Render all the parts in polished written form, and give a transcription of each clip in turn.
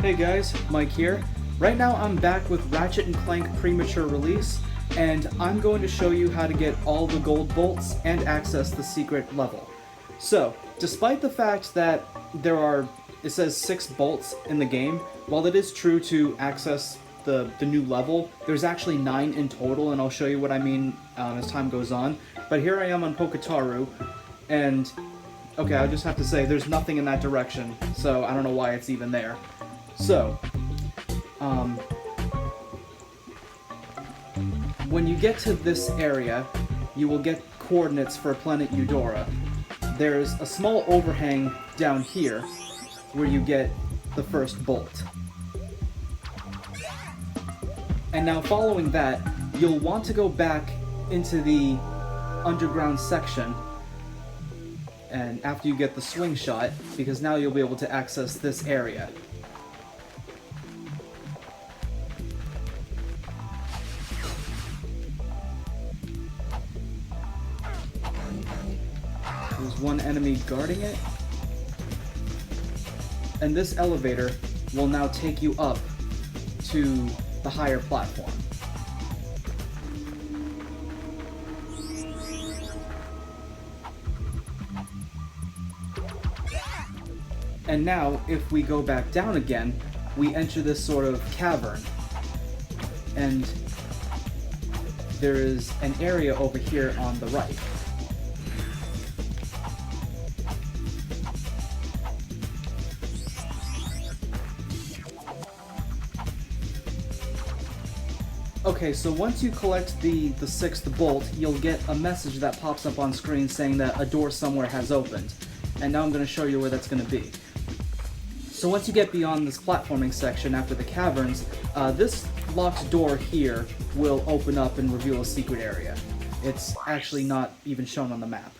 Hey guys, Mike here. Right now I'm back with Ratchet and Clank Premature release, and I'm going to show you how to get all the gold bolts and access the secret level. So, despite the fact that it says 6 bolts in the game, while it is true to access the new level, there's actually 9 in total, and I'll show you what I mean as time goes on. But here I am on Pokataru, and okay, I just have to say there's nothing in that direction, so I don't know why it's even there. So, when you get to this area, you will get coordinates for planet Eudora. There's a small overhang down here where you get the first bolt. And now following that, you'll want to go back into the underground section and after you get the swing shot, because now you'll be able to access this area. There's one enemy guarding it. And this elevator will now take you up to the higher platform. And now, if we go back down again, we enter this sort of cavern. And there is an area over here on the right. Okay, so once you collect the 6th bolt, you'll get a message that pops up on screen saying that a door somewhere has opened. And now I'm going to show you where that's going to be. So once you get beyond this platforming section after the caverns, this locked door here will open up and reveal a secret area. It's actually not even shown on the map.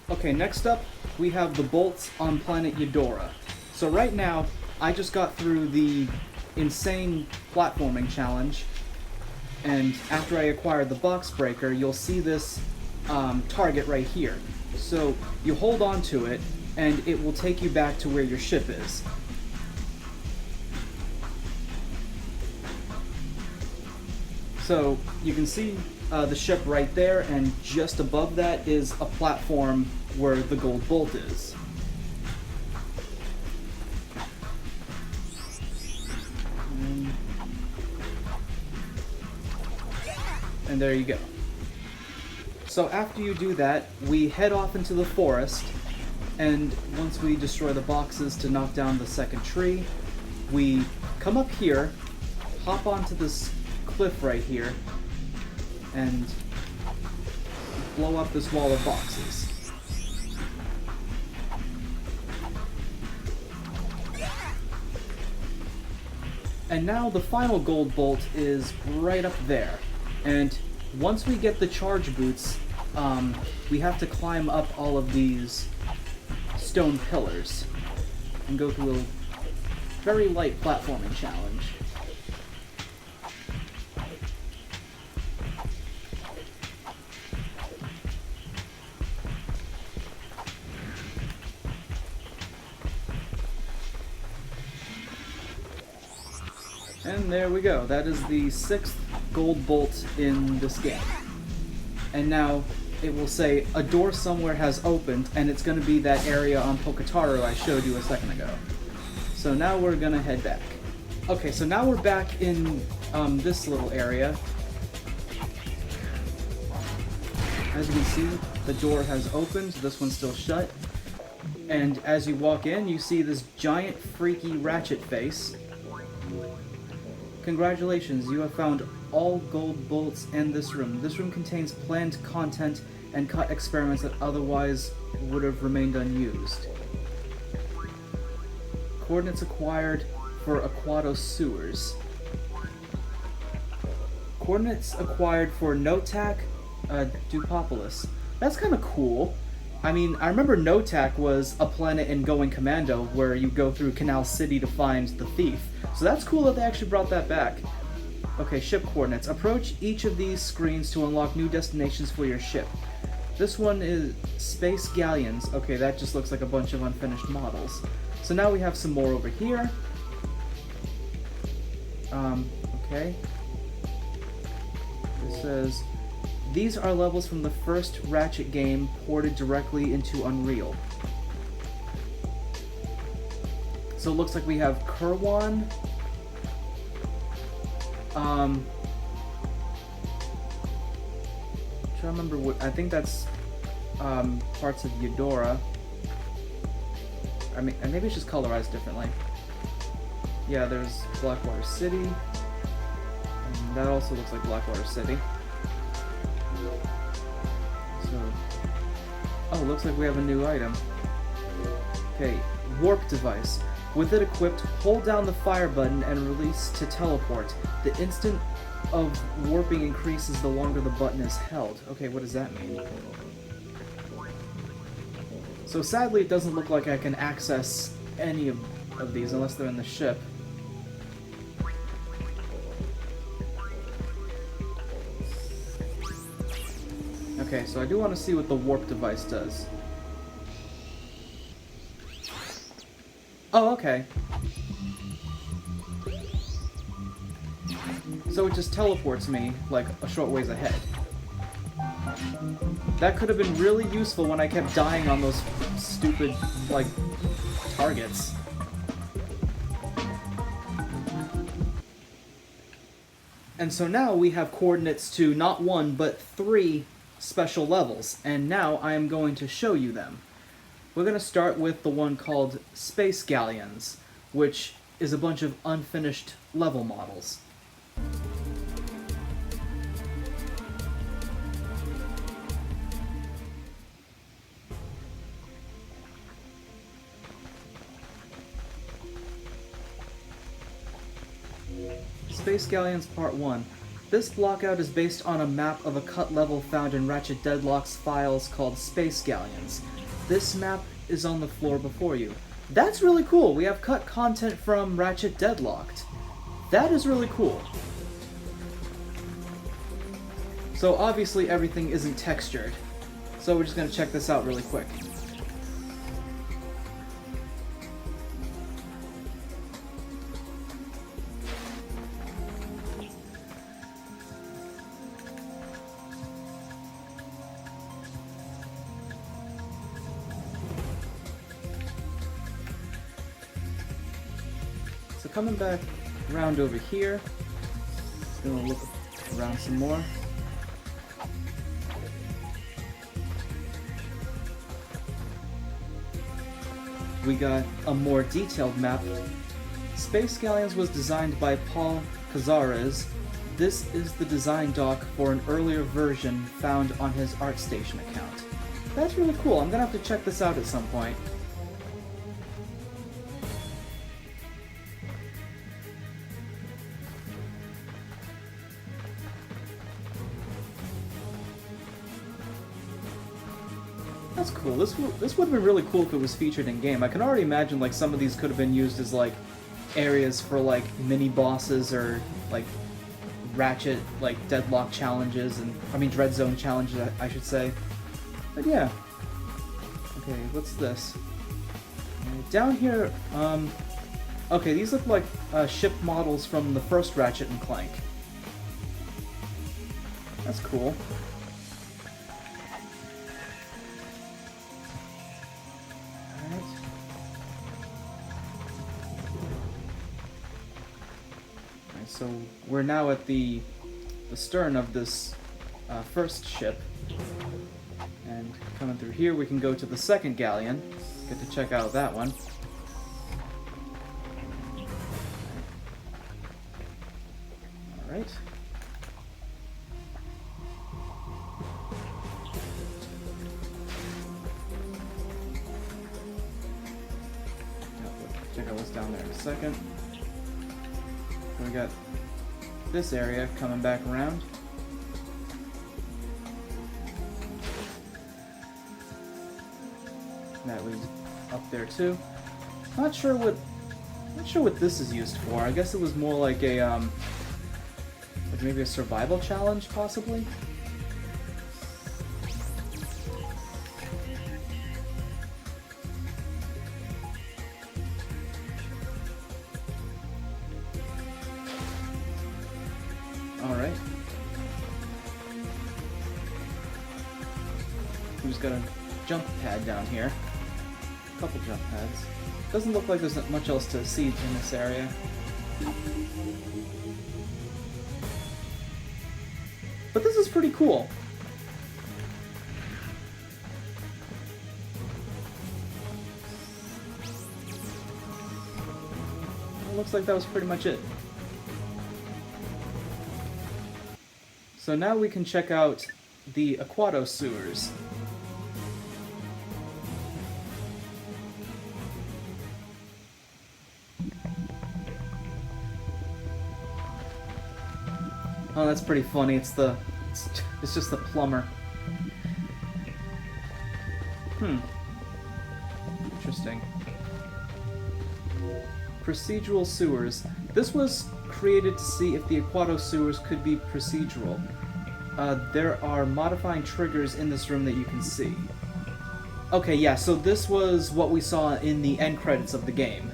Okay, next up, we have the bolts on planet Eudora. So right now, I just got through the insane platforming challenge, and after I acquired the box breaker, you'll see this target right here. So you hold on to it, and it will take you back to where your ship is. So you can see the ship right there, and just above that is a platform where the gold bolt is. And there you go. So after you do that, we head off into the forest, and once we destroy the boxes to knock down the second tree, we come up here, hop onto this cliff right here, and blow up this wall of boxes. And now the final gold bolt is right up there. And once we get the charge boots, we have to climb up all of these stone pillars and go through a very light platforming challenge. And there we go. That is the 6th gold bolt in this game. And now it will say a door somewhere has opened, and it's going to be that area on Pokataru I showed you a second ago. So now we're going to head back. Okay, so now we're back in this little area. As you can see, the door has opened. This one's still shut. And as you walk in, you see this giant freaky Ratchet face. Congratulations, you have found all gold bolts in this room. This room contains planned content and cut experiments that otherwise would have remained unused. Coordinates acquired for Aquato sewers. Coordinates acquired for Notak Dupopolis. That's kind of cool. I mean, I remember Notak was a planet in Going Commando where you go through Canal City to find the thief. So that's cool that they actually brought that back. Okay, ship coordinates. Approach each of these screens to unlock new destinations for your ship. This one is Space Galleons. Okay, that just looks like a bunch of unfinished models. So now we have some more over here. Okay. It says, these are levels from the first Ratchet game ported directly into Unreal. So it looks like we have Kerwan. I'm trying to remember what, I think that's parts of Eudora. I mean, maybe it's just colorized differently. Yeah, there's Blackwater City. And that also looks like Blackwater City. So, oh, looks like we have a new item. Okay, warp device. With it equipped, hold down the fire button and release to teleport. The instant of warping increases the longer the button is held. Okay, what does that mean? So sadly, it doesn't look like I can access any of these unless they're in the ship. Okay, so I do want to see what the warp device does. Oh, okay. So it just teleports me, like, a short ways ahead. That could have been really useful when I kept dying on those stupid, like, targets. And so now we have coordinates to not 1, but 3 special levels, and now I am going to show you them. We're going to start with the one called Space Galleons, which is a bunch of unfinished level models. Space Galleons Part 1. This blockout is based on a map of a cut level found in Ratchet Deadlock's files called Space Galleons. This map is on the floor before you. That's really cool! We have cut content from Ratchet Deadlocked. That is really cool. So obviously everything isn't textured. So we're just going to check this out really quick. So coming back around over here, just gonna look around some more. We got a more detailed map. Space Galleons was designed by Paul Cazares. This is the design doc for an earlier version found on his ArtStation account. That's really cool. I'm gonna have to check this out at some point. That's cool. This would have been really cool if it was featured in game. I can already imagine like some of these could have been used as like areas for like mini bosses or like Ratchet like Deadlock challenges and I mean Dread Zone challenges I should say. But yeah. Okay, what's this? Down here, okay, these look like ship models from the first Ratchet and Clank. That's cool. So we're now at the stern of this first ship, and coming through here we can go to the second galleon, get to check out that one. Alright. Check out what's down there in a second. We got this area coming back around. That leads up there too. Not sure what this is used for. I guess it was more like a like maybe a survival challenge, possibly. Alright. We just got a jump pad down here. A couple jump pads. Doesn't look like there's not much else to see in this area. But this is pretty cool. It looks like that was pretty much it. So now we can check out the Aquato sewers. Oh, that's pretty funny. It's just the plumber. Interesting. Procedural sewers. This was created to see if the Aquato sewers could be procedural. There are modifying triggers in this room that you can see. Okay, yeah, so this was what we saw in the end credits of the game.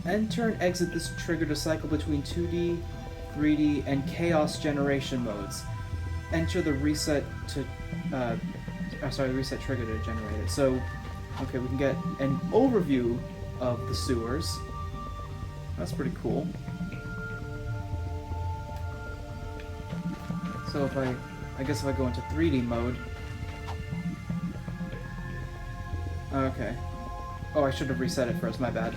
Enter and exit this trigger to cycle between 2D, 3D, and chaos generation modes. Enter the reset to, reset trigger to generate it. So, okay, we can get an overview of the sewers. That's pretty cool. So if I guess if I go into 3D mode... Okay. Oh, I should have reset it first, my bad.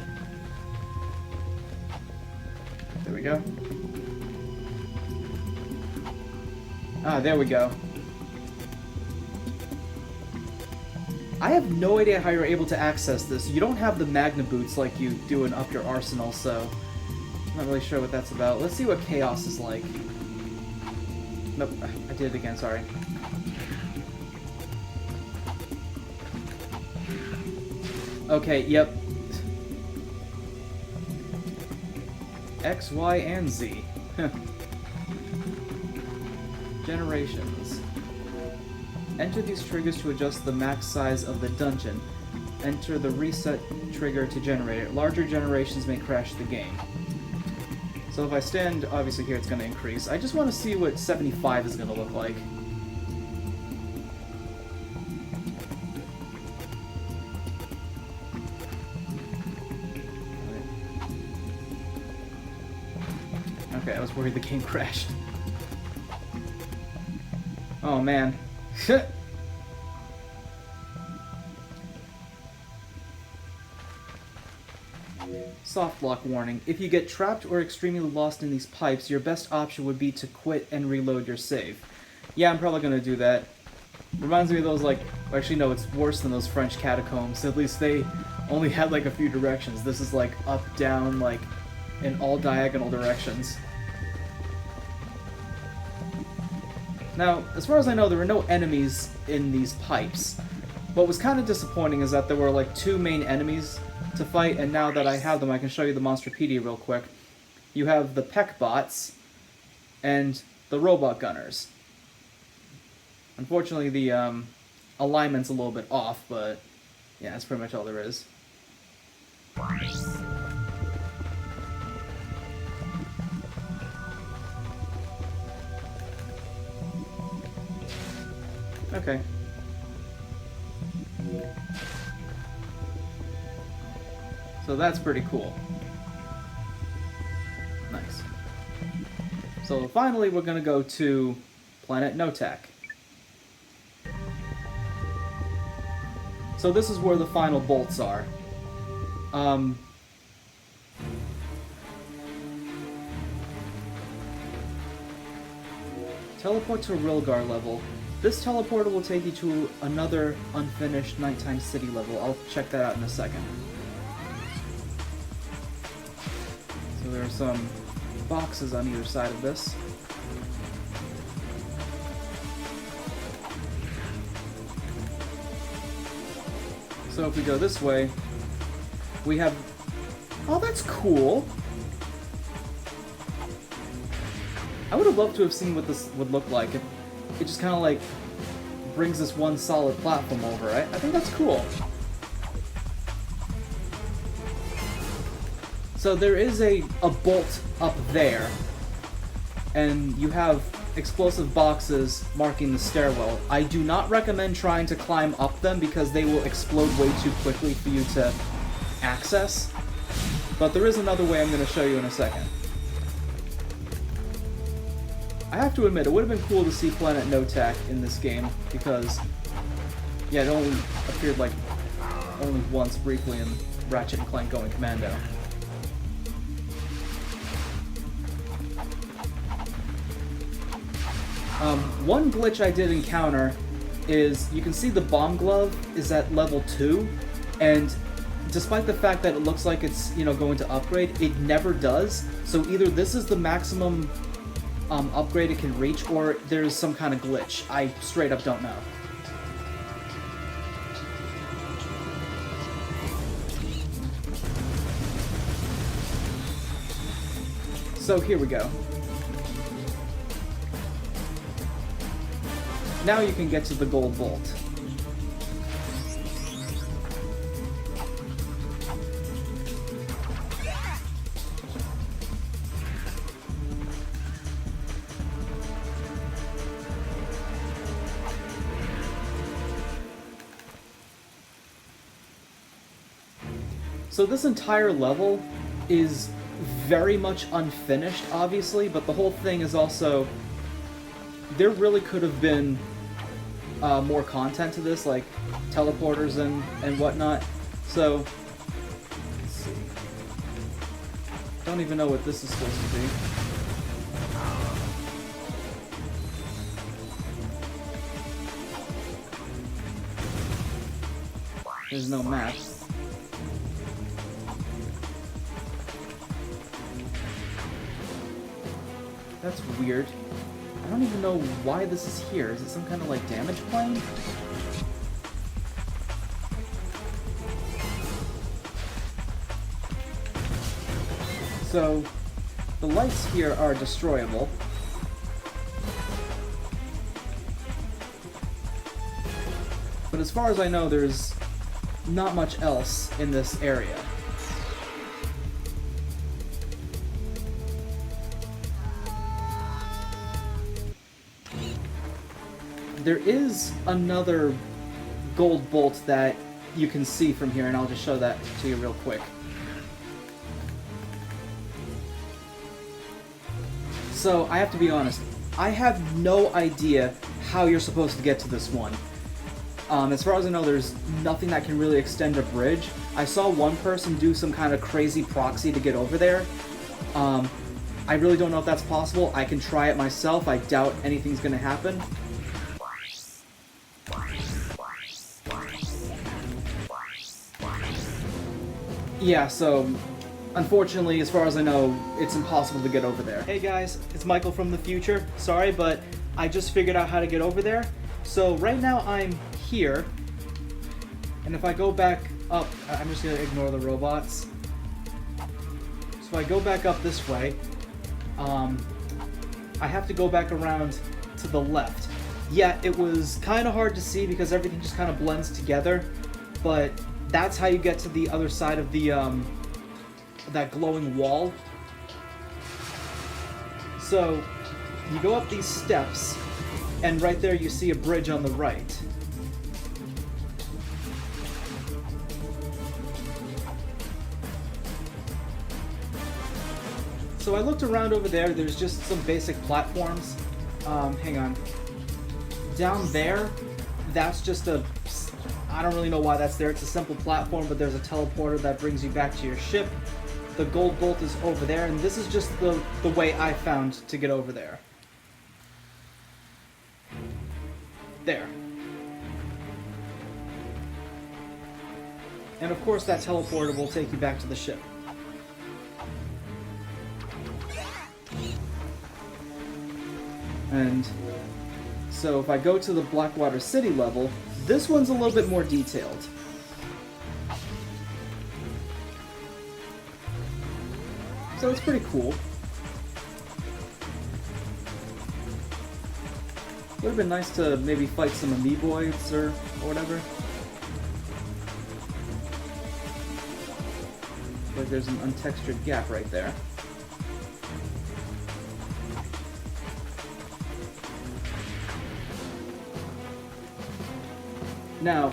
There we go. Ah, there we go. I have no idea how you're able to access this. You don't have the Magna Boots like you do in Up Your Arsenal, so... I'm not really sure what that's about. Let's see what Chaos is like. Nope, I did it again, sorry. Okay, yep. X, Y, and Z. Generations. Enter these triggers to adjust the max size of the dungeon. Enter the reset trigger to generate it. Larger generations may crash the game. So if I stand, obviously here it's going to increase. I just want to see what 75 is going to look like. Okay, I was worried the game crashed. Oh man. Soft lock warning. If you get trapped or extremely lost in these pipes, your best option would be to quit and reload your save. Yeah, I'm probably gonna do that. Reminds me of those, like... Actually, no, it's worse than those French catacombs. At least they only had, like, a few directions. This is, like, up, down, like, in all diagonal directions. Now, as far as I know, there were no enemies in these pipes. What was kind of disappointing is that there were, like, two main enemies to fight, and now that I have them, I can show you the Monstropedia real quick. You have the Peck Bots and the Robot Gunners. Unfortunately, the alignment's a little bit off, but yeah, that's pretty much all there is. Okay. So that's pretty cool. Nice. So finally we're gonna go to Planet Notak. So this is where the final bolts are. Teleport to Rilgar level. This teleporter will take you to another unfinished nighttime city level. I'll check that out in a second. So there are some boxes on either side of this. So if we go this way, we have... Oh, that's cool! I would have loved to have seen what this would look like if it just kind of like brings this one solid platform over, right? I think that's cool. So there is a bolt up there, and you have explosive boxes marking the stairwell. I do not recommend trying to climb up them because they will explode way too quickly for you to access. But there is another way I'm going to show you in a second. I have to admit, it would have been cool to see Planet No-Tac in this game because, yeah, it only appeared like only once briefly in Ratchet and Clank Going Commando. One glitch I did encounter is you can see the bomb glove is at level 2, and despite the fact that it looks like it's, you know, going to upgrade, it never does. So either this is the maximum upgrade it can reach, or there's some kind of glitch. I straight up don't know. So here we go. Now you can get to the gold bolt. So this entire level is very much unfinished, obviously, but the whole thing is also... There really could have been more content to this, like teleporters and whatnot. So, let's see. Don't even know what this is supposed to be. There's no map. That's weird. I don't even know why this is here. Is it some kind of, like, damage plane? So, the lights here are destroyable. But as far as I know, there's not much else in this area. There is another gold bolt that you can see from here, and I'll just show that to you real quick. So, I have to be honest, I have no idea how you're supposed to get to this one. As far as I know, there's nothing that can really extend a bridge. I saw one person do some kind of crazy proxy to get over there. I really don't know if that's possible. I can try it myself. I doubt anything's gonna happen. Yeah, so, unfortunately, as far as I know, it's impossible to get over there. Hey guys, it's Michael from the future. Sorry, but I just figured out how to get over there. So, right now I'm here, and if I go back up, I'm just gonna ignore the robots. So if I go back up this way, I have to go back around to the left. Yeah, it was kind of hard to see because everything just kind of blends together, but that's how you get to the other side of the, that glowing wall. So, you go up these steps, and right there you see a bridge on the right. So I looked around over there, there's just some basic platforms. Hang on. Down there, that's just a... I don't really know why that's there. It's a simple platform, but there's a teleporter that brings you back to your ship. The gold bolt is over there, and this is just the way I found to get over there. There. And of course that teleporter will take you back to the ship. And so if I go to the Blackwater City level, this one's a little bit more detailed. So it's pretty cool. Would have been nice to maybe fight some amoeboids or whatever. But like there's an untextured gap right there. Now,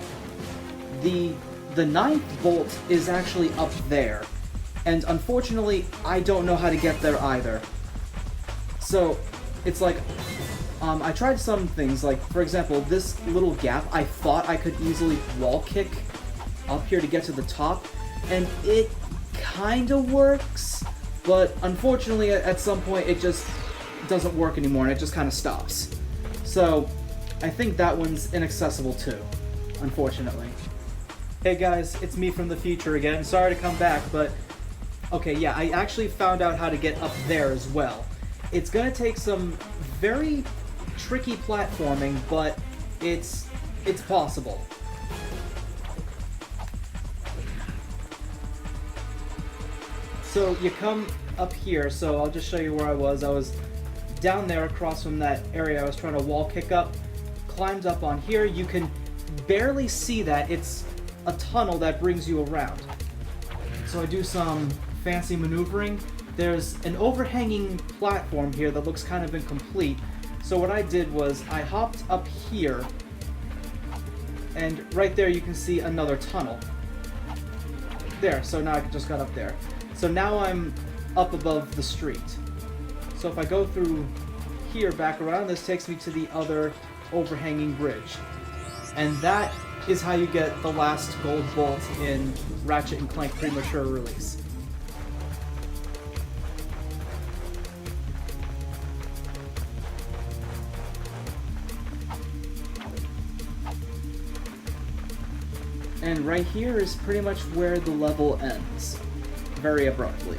the ninth bolt is actually up there, and unfortunately, I don't know how to get there either. So, it's like, I tried some things, like, for example, this little gap, I thought I could easily wall kick up here to get to the top, and it kinda works, but unfortunately, at some point, it just doesn't work anymore, and it just kinda stops. So, I think that one's inaccessible too, unfortunately. Hey guys, it's me from the future again. Sorry to come back, but okay, yeah, I actually found out how to get up there as well. It's gonna take some very tricky platforming, but it's possible. So you come up here, so I'll just show you where I was. I was down there across from that area I was trying to wall kick up, climbed up on here. You can barely see that. It's a tunnel that brings you around. So I do some fancy maneuvering. There's an overhanging platform here that looks kind of incomplete. So what I did was I hopped up here, and right there you can see another tunnel. There, so now I just got up there. So now I'm up above the street. So if I go through here back around, this takes me to the other overhanging bridge. And that is how you get the last gold bolt in Ratchet and Clank Premature release. And right here is pretty much where the level ends, very abruptly.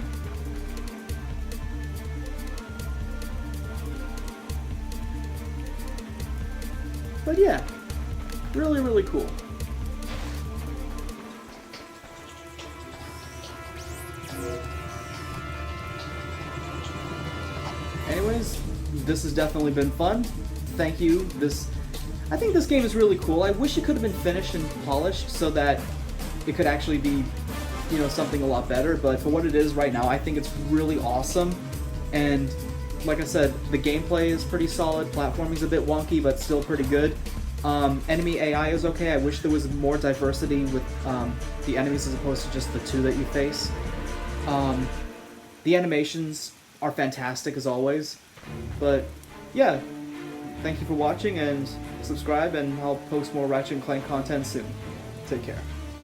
But yeah, really, really cool. Anyways, this has definitely been fun. Thank you. I think this game is really cool. I wish it could have been finished and polished so that it could actually be, you know, something a lot better, but for what it is right now, I think it's really awesome. And like I said, the gameplay is pretty solid, platforming's a bit wonky, but still pretty good. Enemy AI is okay. I wish there was more diversity with the enemies as opposed to just the two that you face. The animations are fantastic as always. But yeah, thank you for watching, and subscribe, and I'll post more Ratchet and Clank content soon. Take care.